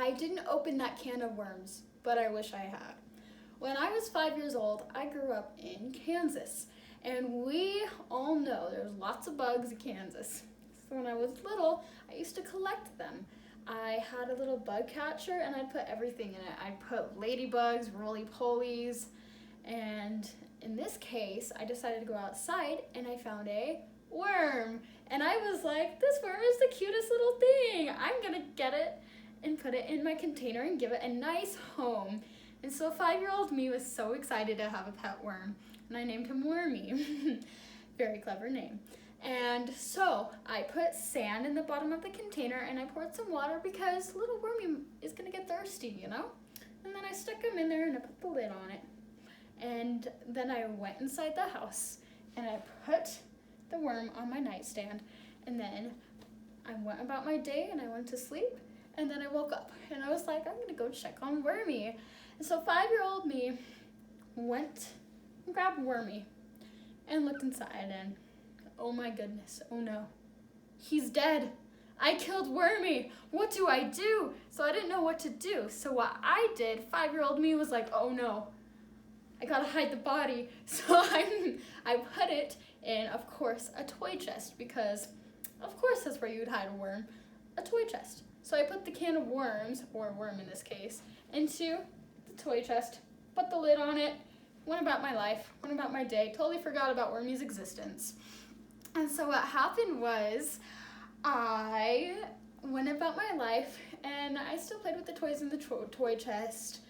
I didn't open that can of worms, but I wish I had. When I was 5 years old, I grew up in Kansas, and we all know there's lots of bugs in Kansas. So when I was little, I used to collect them. I had a little bug catcher, and I'd put everything in it. I'd put ladybugs, roly-polies, and in this case, I decided to go outside, and I found a worm. And I was like, this worm is the cutest little thing. I'm gonna get it and put it in my container and give it a nice home. And so 5-year-old me was so excited to have a pet worm, and I named him Wormy. Very clever name. And so I put sand in the bottom of the container, and I poured some water because little Wormy is gonna get thirsty, you know? And then I stuck him in there and I put the lid on it. And then I went inside the house and I put the worm on my nightstand, and then I went about my day and I went to sleep, and then I woke up and I was like, I'm gonna go check on Wormy. And so 5-year-old me went and grabbed Wormy and looked inside, and oh my goodness, oh no, he's dead. I killed Wormy. What do I do? So I didn't know what to do. So what I did, 5-year-old me was like, oh no, I gotta hide the body. So I put it in, of course, a toy chest, because of course that's where you would hide a worm, a toy chest. So I put the can of worms, or worm in this case, into the toy chest, put the lid on it, went about my life, went about my day, totally forgot about Wormy's existence. And so what happened was I went about my life, and I still played with the toys in the toy chest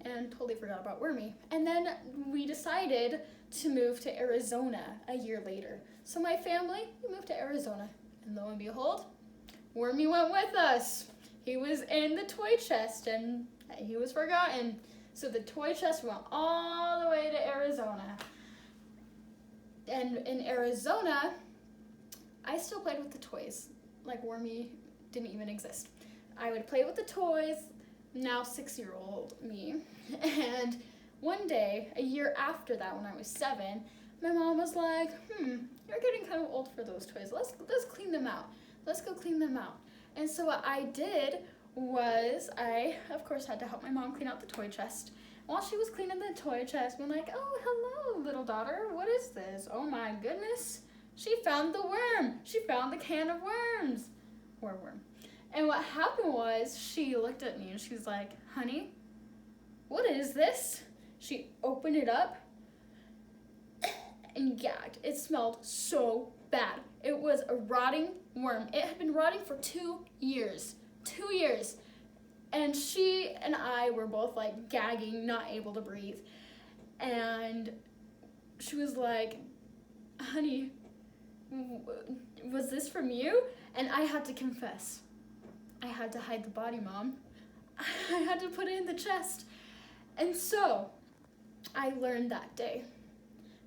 and totally forgot about Wormy. And then we decided to move to Arizona a year later. So my family, we moved to Arizona, and lo and behold, Wormy went with us. He was in the toy chest, and he was forgotten. So the toy chest went all the way to Arizona. And in Arizona, I still played with the toys, like Wormy didn't even exist. I would play with the toys, now 6-year-old me. And one day, a year after that, when I was 7, my mom was like, you're getting kind of old for those toys. Let's clean them out. Let's go clean them out. And so what I did was I, of course, had to help my mom clean out the toy chest. While she was cleaning the toy chest, I'm like, oh, hello, little daughter. What is this? Oh my goodness. She found the worm. She found the can of worms. Or worm. And what happened was she looked at me and she's like, honey, what is this? She opened it up and gagged. It smelled so bad. It was a rotting worm. It had been rotting for 2 years. 2 years. And she and I were both like gagging, not able to breathe. And she was like, honey, was this from you? And I had to confess. I had to hide the body, Mom. I had to put it in the chest. And so I learned that day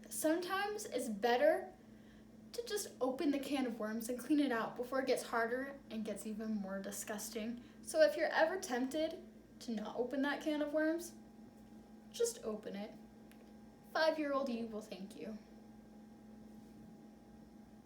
that sometimes it's better to just open the can of worms and clean it out before it gets harder and gets even more disgusting. So if you're ever tempted to not open that can of worms, just open it. 5-year-old you will thank you.